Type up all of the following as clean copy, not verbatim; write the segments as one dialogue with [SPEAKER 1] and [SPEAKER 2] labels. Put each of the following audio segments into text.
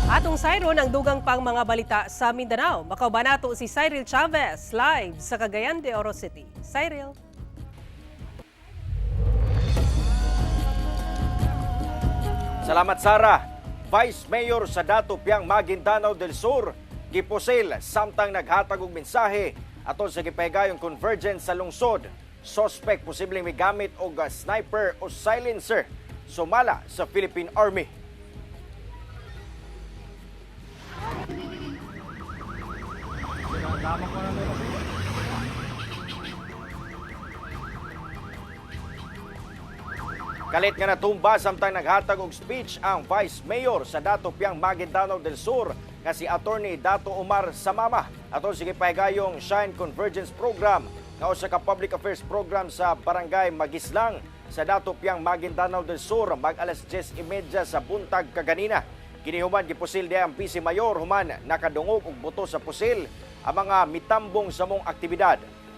[SPEAKER 1] Atong Sayron ang dugang pang mga balita sa Mindanao. Makauban nato si Cyril Chavez live sa Cagayan de Oro City. Cyril.
[SPEAKER 2] Salamat Sara. Vice Mayor sa Datu, Piang, Maguindanao Del Sur, gipusil samtang naghatag og mensahe atol sa gipahigayong convergence sa lungsod. Suspect posibleng migamit og sniper o silencer sumala sa Philippine Army. Kalit nga natumba samtang naghatag og speech ang Vice Mayor sa Datu, Piang, Maguindanao Del Sur nga si Attorney Datu Samama atol sa gipahigayong Shine Convergence Program nga usa ka public affairs program sa Barangay Magislang sa Datu, Piang, Maguindanao Del Sur mag-alas 10:30 sa buntag kaganina. Kini human gipusil diay ang Vice Mayor human nakadungog og buto sa pusil ang mga mitambong sa mong aktibidad.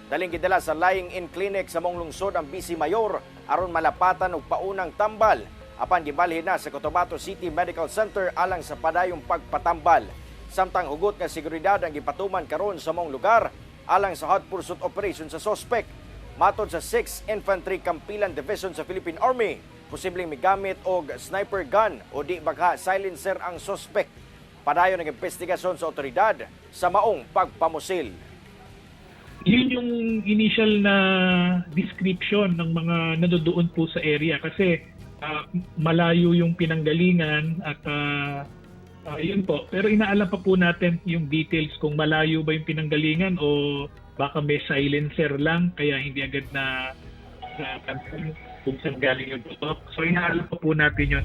[SPEAKER 2] Daling gidala sa lying-in clinic sa mong lungsod ang Vice Mayor aron malapatan og paunang tambal apan gibalhin na sa Cotabato City Medical Center alang sa padayong pagpatambal. Samtang hugot nga seguridad ang gipatuman karon sa mong lugar alang sa hot pursuit operation sa suspect. Matod sa 6th Infantry Kampilan Division sa Philippine Army, posibleng migamit og sniper gun o di bagha silencer ang suspect. Padayon ang investigasyon sa otoridad sa maong pagpamusil.
[SPEAKER 3] Yun yung initial na description ng mga nandoon po sa area kasi malayo yung pinanggalingan at yun po. Pero inaalam pa po natin yung details kung malayo ba yung pinanggalingan o baka may silencer lang kaya hindi agad na kung saan galing yung tutok. So inaalam pa po natin yun.